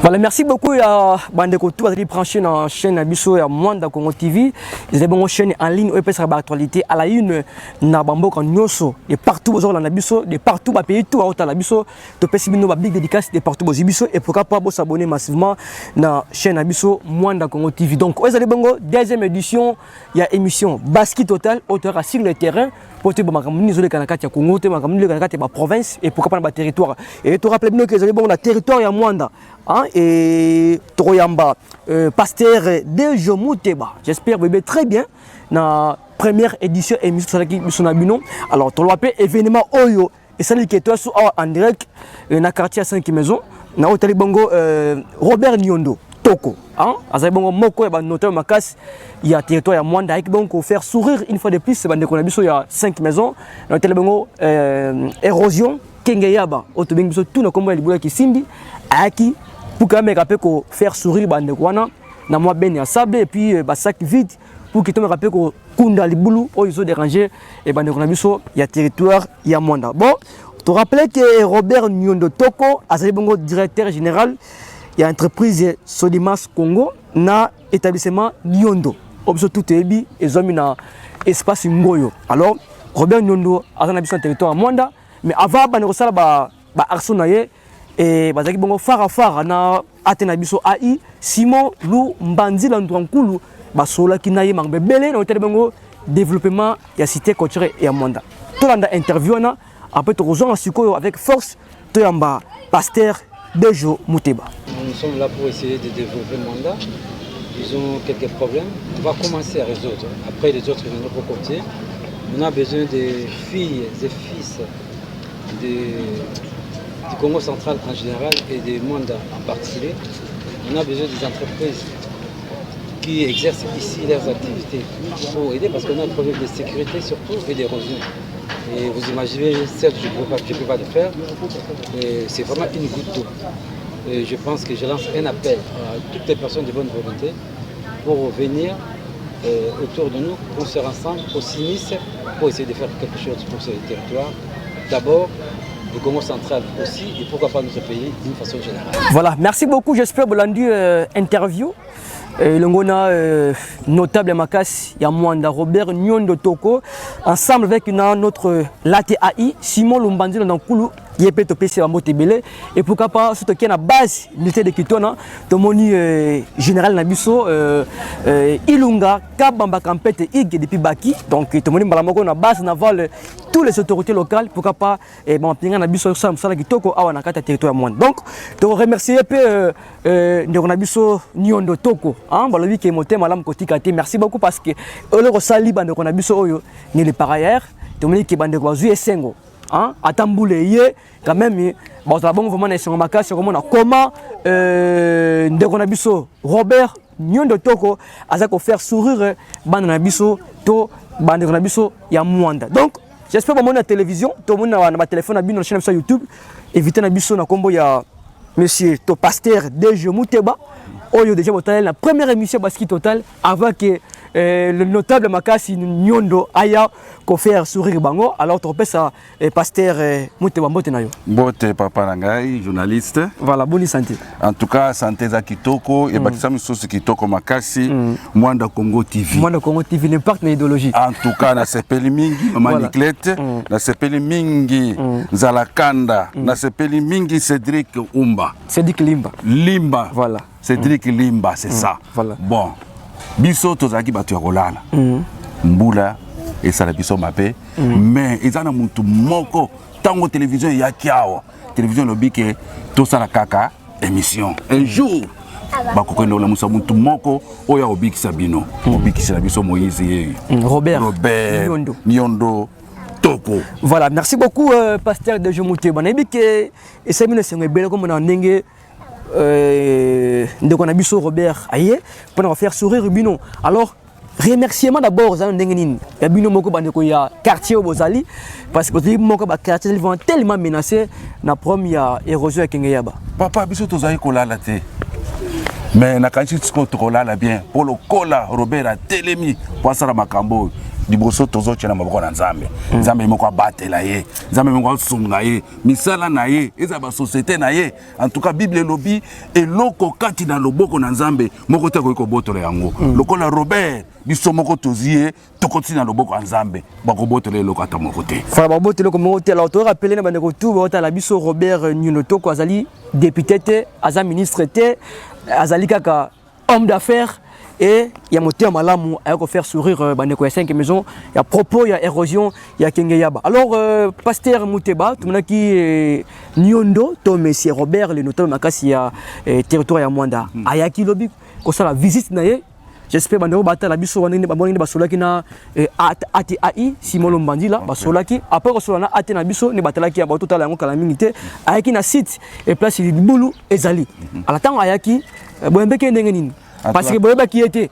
Voilà, merci beaucoup à Bandeko tout à branché dans la chaîne Abisso et à Mwanda Congo TV. Ils ont une chaîne en ligne où ils peuvent l'actualité à la une na Bambo quand Nyoso et partout aux la Abisso, de partout au pays tout à haute Abisso, de Pessibino ba big dédicace de partout aux Abisso et pourquoi pas vous s'abonner massivement dans la chaîne Abisso Mwanda Congo TV. Donc, vous allez bongo deuxième édition, il y a émission Basket Total auteur sur le terrain. Pour te makamuni kanakati ya Congo te makamuni kanakati ya province et pourquoi pas dans territoire et tu rappelles bien que vous allez bon la territoire ya Mwanda hein et Toroyamba pasteur de Jomuteba. J'espère bébé très bien na première édition émission salaki bisonabino. Alors tu l'appelle événement Oyo et ça que toi en direct na quartier 5 maisons na hôtel bongo Robert Nyondo Toko hein azali bongo moko ya notaire makas il y a territoire ya Mwanda avec donc faire sourire une fois de plus bande ko na biso ya 5 maisons na hôtel bongo érosion kengeyaba otobeng biso tout na kombo ya libula kisindi aki pour quand même rappeler ko faire sourire bande ko wana na moi ben ya sable et puis ba sac vide pour que tu me rappelles ko kunda libulu o iso déranger et bande ko na biso ya territoire ya Mwanda. Bon tu rappelles que Robert Nyondo Toko azali bongo directeur général il y a entreprise Sodimas Congo na établissement Nyondo. Obso tout ebi ezomi na espace Ngoyo. Alors Robert Nyondo azana biso territoire Mwanda mais avant ba ne sala ba arsonaye et bazaki bongo fara na atena biso AI Simon Lou Mbanzila Ndwankulu ba sola kinaye mangbe belé na hôtel bongo développement ya cité côtière et Mwanda. Tolanda interview na après to rejoindre sikoyo avec force toyamba pasteur Dejo Muteba. Nous sommes là pour essayer de développer Mwanda. Ils ont quelques problèmes. On va commencer à résoudre. Après, les autres viendront pour continuer. On a besoin des filles et fils du Congo central en général et des Mwanda en particulier. On a besoin des entreprises qui exercent ici leurs activités pour aider parce qu'on a un problème de sécurité surtout et d'érosion. Et vous imaginez, certes, je ne peux pas le faire, mais c'est vraiment une goutte d'eau. Et je pense que je lance un appel à toutes les personnes de bonne volonté pour venir autour de nous, qu'on se rassemble, qu'on s'unisse pour essayer de faire quelque chose pour ce territoire. D'abord, le Congo central aussi, et pourquoi pas notre pays d'une façon générale. Voilà, merci beaucoup, j'espère que vous avez interview. Le notable Makas Yamwanda Robert Nyondo Toko ensemble avec notre latte AI Simon Lumbanzila Nankulu yepé to PC Motebele et pourquoi pas surtout qui est la base militaire de Kitona tomoni général Nabiso Ilunga Kabamba Kampete Ig depuis Baki donc tomoni Malamoko na base navale toutes les autorités locales pourquoi pas bon pinga Nabiso Sam Sala Kitoko awa na kata territoire Mwanda donc je remercier peu ndeko Nabiso Nyondo Toko hein balobi ke moté malam kotika te merci beaucoup parce que le rosali bande ko Nabiso oyo ni le par ailleurs tomoni ke bande ko zu esengo hein atamboule ye quand même bon ça bon vraiment na makasi comment ndeko Nabiso Robert Nyondo Toko azako faire sourire bande Nabiso to bande ko Nabiso ya Mwanda donc j'espère que la télévision tout le monde a un téléphone à la chaîne YouTube éviter Nabiso na combo ya monsieur to pasteur Dejo Muteba oyo déjà la première émission Basket Total avant que le notable Makasi Nyondo aya ko faire sourire bango alors tu ça pasteur Muteba mbote na yo mbote papa nangai journaliste voilà bonne santé en tout cas santé za kitoko et bakisa misosi kitoko Makasi Mwanda Congo TV l'impact na idéologie en tout cas na sepeli mingi mama Niklete na sepeli mingi Zalakanda na sepeli mingi Cédric Limba voilà Cédric Limba c'est ça voilà bon biso tozaki batu ya kolala mbula esala biso mabe mais ezana mutu moko tango télévision ya kiawo télévision lobi ke tosala kaka émission un jour bakokendo la musa mutu moko oya obikisa bino obikisa biso Moïse Robert Nyondo Toko. Voilà, merci beaucoup pasteur de Jomouté banabi ke esamina sengo ebele comme na ndenge ndeko na biso Robert aye pour faire sourire bino alors remerciement d'abord za ndenge nini ya bino moko bandeko ya quartier Bozali parce que les moko ba quartier ils vont tellement menacés na première érosion ya Kengeyaba papa biso tozali kolala te mais na kanchi tiko kolala bien pour le kola Robert a telemi pour ça makambo liboso tozo tshena maboko na nzambe nzambe moko abatela ye nzambe moko asunga ye misala na ye eza ba société na ye en tout cas bible lobi eloko kati na loboko na nzambe moko te ko botola yango lokola Robert biso moko tozie tokoti na loboko ya nzambe bako botola eloko ata moko te fa ba botola ko moko te. Alors to rappeler na bandeko tout ba la biso Robert Nyunoto ko azali député te aza ministre te azali kaka homme d'affaires et il y a moteur malamu à faire sourire bandeko ya 5 maisons il y a propos il y a érosion il y a kengeyaba. Alors pasteur Muteba tumana ki Nyondo to monsieur Robert le noto makasi ya territoire ya Mwanda ayaki lobi ko sala visite na ye. J'espère bandeko bata la biso wana bamoni basolaki na ATAI Simon Lombandila basolaki après ko solana AT na biso ne batalaki ya bato tala yango kala mingi te ayaki na site et place libulu ezali ala tango ayaki boyembeke ndenge nini parce que boyebaki ete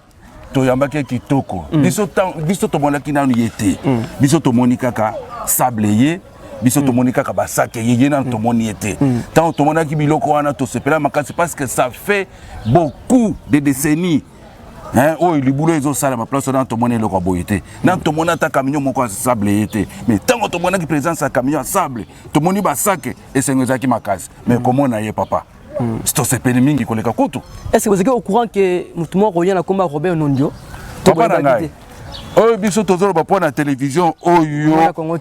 to yambaki kitoko biso to monaki nanu yete biso to moni kaka sableye biso to moni kaka basake yeye na to moni yete tant to monaki biloko wana to sepela makasi parce que ça fait beaucoup de décennies. Oh, il boulot ils ont ça ma place dans ton monnaie le roboité. Dans ton monnaie ta camion mon quoi sable été. Mais tant ton monnaie qui présente sa camion sable, ton monnaie ba sac et c'est nous qui ma casse. Mais comment on a y papa? C'est ce périmètre mingi qu'on les kakutu. Est-ce que vous êtes au courant que mutumo revient à combat Robert Nondio? Papa nangai. Oh biso tozolo ba pour la télévision oyo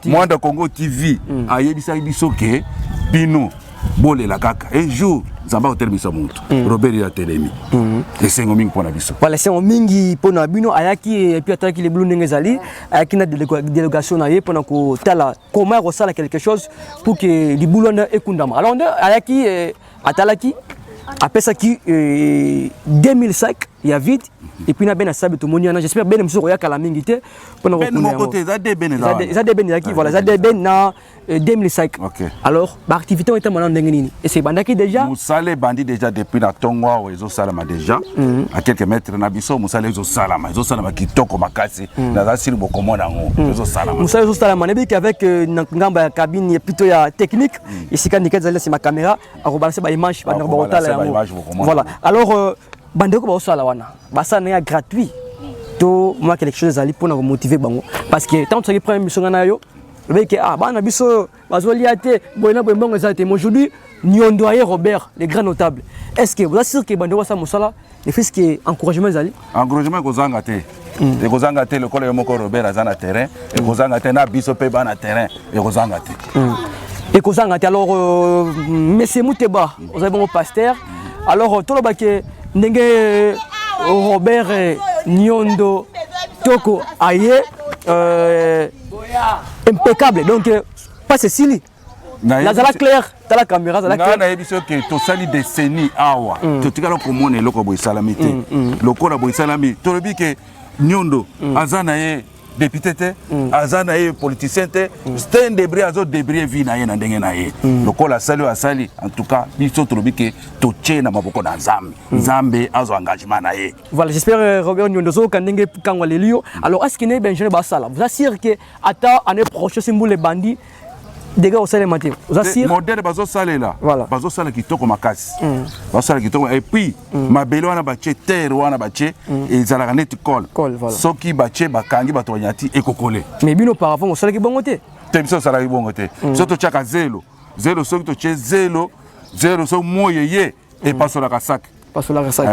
Mwanda Congo TV. Aye biso ke bino bolé la kaka. Un jour Zamba hotel biso muntu Robert ya telemi les sengo mingi pona biso voilà sengo mingi pona bino ayaki et puis ataki les blue ngezali ayaki na délégation na ye pona ko tala comment resala quelque chose pour que les boulot na ekundama. Alors ayaki atalaki après qui 2005 il y a vite et puis na ben asabe to moni na j'espère ben mso ya kala mingi te pona ko mon côté za de ben yaki voilà za de ben na 2005. Alors ba activité était maintenant ndenge nini et c'est bandaki déjà musale bandi déjà depuis na tongwa wezo salama déjà à quelques mètres na biso musale wezo salama kitoko makasi na za sili bokomona ngo wezo salama musale wezo salama nebi avec ngamba ya cabine plutôt ya technique ici quand nika zali c'est ma caméra a rebalancer ba image ba ngobotala yango voilà. Alors bandeko ba sala wana basa na ya gratuit to moi quelque chose ali pour nous motiver bango parce que tant que premier mission na yo le que ah bana biso bazoliate boyena bombongo ezate aujourd'hui Nyondo aye Robert les grands notables. Est-ce que vous assurez que bandeko sa musala le fait que encouragement ezali encouragement ko zanga te et ko zanga te le kolo moko Robert azana terrain et ko zanga te na biso pe bana terrain et ko zanga te et ko zanga te. Alors monsieur Muteba vous avez bon pasteur alors tout le baké ndenge Robert Nyondo toko aye impeccable donc pas ceci la zala claire dans la caméra zala claire na ebiso ke to sali décennie awa to tikala ko mona eloko boy salamité lokola boy salami to lobi ke Nyondo azana ye député te azana ye politicien te c'est un débris azo débris vie na ye na ndenge na ye lokola sali asali en tout cas biso to lobi ke to tchena maboko na nzambe azo engagement na ye. Voilà, j'espère Robert Nyondo zo kandenge kangwa lelio. Alors est-ce que ne Benjamin Basala vous assure que ata année prochaine simbo les bandits des gars au salé matin vous assure modèle bazo salé là voilà bazo salé kitoko makasi bazo salé kitoko et puis mabelo wana bache terre wana bache et zalaka net col voilà soki bache bakangi batonyati ekokole mais bino par rapport au salé ki bongote te biso salé ki bongote soto chaka zelo soki to che zelo so moyeye et passo la kasak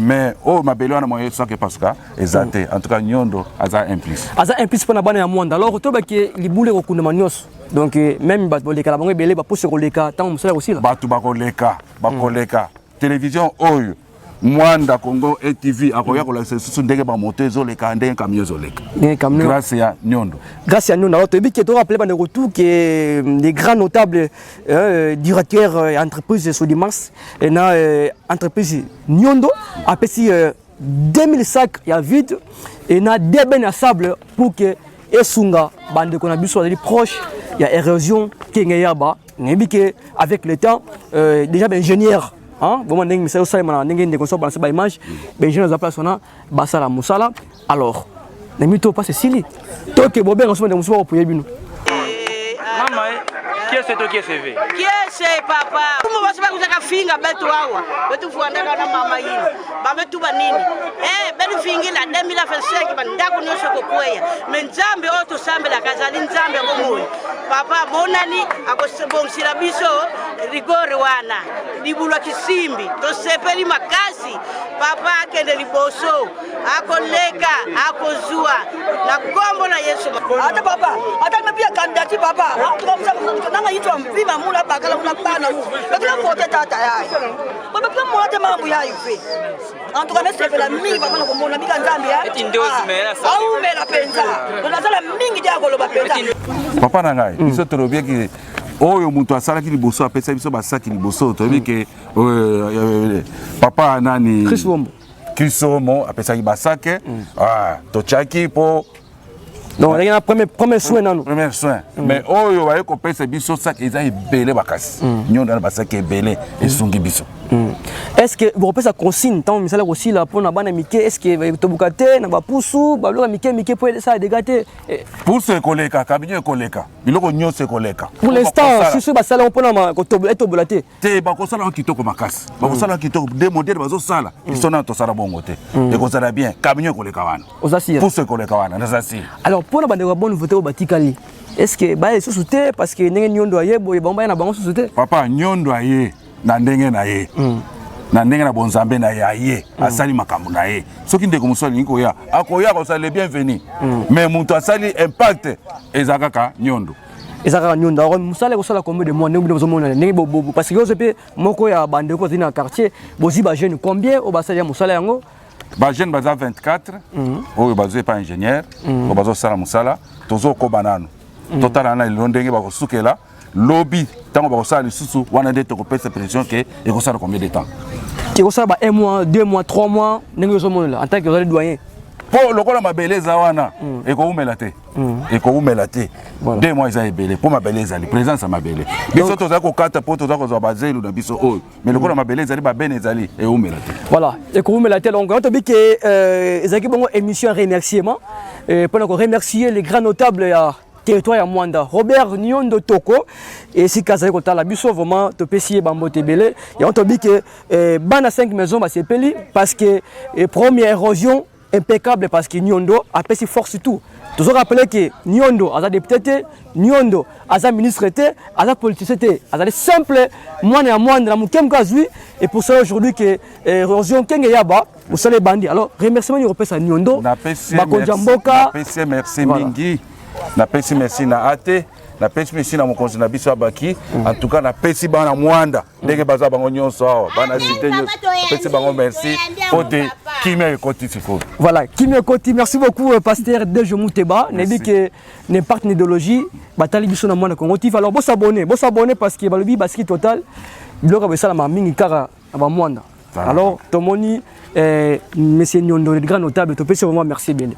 mais oh mabelo wana moyeye soki pasuka ezate en tout cas Nyondo aza implice pour na bana ya Mwanda. Alors to ba ke libule ko kuna manyoso donc même bat boleka la bango belé ba pousse ko leka tant musala aussi là batu ba ko leka télévision oyo Mwanda Congo TV akoya ko la susu ndenge ba moto zo leka ndenge camion zo leka grâce à Nyondo alors tu dis que tu rappelles ba retour que les grands notables directeurs entreprises Sodimas et na entreprise Nyondo a pesi 2005 il y a vide et na deben à sable pour que esunga bande qu'on a biso ali proche il y a érosion kengeyaba nebi que avec le temps déjà ingénieur hein vraiment ndenge misala ça mana ndenge ndeko so balancer ba image ben ingénieur za place on basala musala. Alors nemi to pas ceci to que bobé on se met musuba pour yebino mama qui est ce qui est CV qui est ce papa como você vai usar finga beto água beto fuandaka na mama yini bametu banini beni fingila 2025 bandako nyonso kokweya me nzambe oyo tosambelaka azali nzambe bomoi papa monani akosebongisila biso rigore wana libulwa kisimbi tosepeli makasi papa akende liboso akoleka akozwa na kombo na Yesu ata papa ata mepia kandidati papa nanga yitwa mpima mula bakala kuna bana mu bakala kote tata yayi baba pia mwote mambo yayi fe antuka mesepela mingi papa na komona bika nzambi ya au mela penza ndazala mingi dia koloba penza papa na ngai biso tolobie ki oyo mutu asalaki liboso apesa biso basaki liboso toyebi ke papa nani Chris Womo apesaki basake tochaki po non il y a premier soin non premier soin mais oyo baye ko pesa biso sac eza ebele bakasi nyondo na basake ebele esungi biso est-ce que vous repensez à consigne tant misala aussi là pour na bana mike est-ce que tobukate na bapusu baloka mike pour ça dégater pour ce koleka kabinyo koleka biloko nyonso koleka pour l'instant si ce basala on pona ma ko tobulate te bakosala kitoko makasi bakosala kitoko des modèles bazo sala isona to sala bongo te et ko sala bien kabinyo koleka wana osasi pour ce koleka wana na sasi alors pour na bande bonne voter au batikali est-ce que ba sous-souté parce que ndenge nyondo ayebo ba na bango sous-souté papa nyondo aye na ndenge na ye na ndenge na bonzambe na ye asali makambo na ye soki ndeko musali niko ya akoya ko sala bienvenue mais mutu asali impact ezakaka nyondo ezaka nyondo alors musala ko sala combien de mois ndenge bozo mona ndenge bobo parce que ozepe moko ya bande ko zina quartier bozi ba jeune combien o basali ya musala yango ba jeune baza 24 oyo bazo pas ingénieur o bazo sala musala tozo ko banano total na ndenge ba ko sukela lobby tant on va ça le sous on a des to pesa pression que et ça combien de temps qui ça ba 1 mois 2 mois 3 mois ndenge zo mona en tant que doyen pour lokola mabeleza wana e ko umela te 2 mois za ebele pour mabeleza li présence à mabele biso to za ko kata po to za ko zo bazelu na biso oyo mais lokola mabeleza li ba benezali e umela te voilà et ko umela te donc on te dit que ezaki bongo émission remerciement pendant qu'on remercier les grands notables territoire ya Mwanda Robert Nyondo Toko et si kazali kotala biso vraiment to pesier bambote belé et on te dit que bana 5 maisons ba sepeli parce que première érosion impeccable parce que Nyondo a pesi force tout toujours rappeler que Nyondo a député Nyondo a ministre a politicien a simple mwana ya Mwanda na mukem kazui et pour ça aujourd'hui que érosion kenge yaba vous savez bandi alors remerciement ni repesa Nyondo bakonja mboka merci mingi na pesi merci na ate na pesi merci na mokonzi na biso abaki en tout cas na pesi bana Mwanda ndenge baza bango nyonso awa bana cité nyonso pesi bango merci pote kimé koti siko voilà kimé koti merci beaucoup pasteur Dejo Mouteba ne dit que n'importe idéologie batali biso na Mwanda Congo TV alors bo s'abonner parce que balobi baski total biloko ba sala ma mingi kara ba Mwanda alors tomoni monsieur Nyondo le grand notable to pesi vraiment merci bien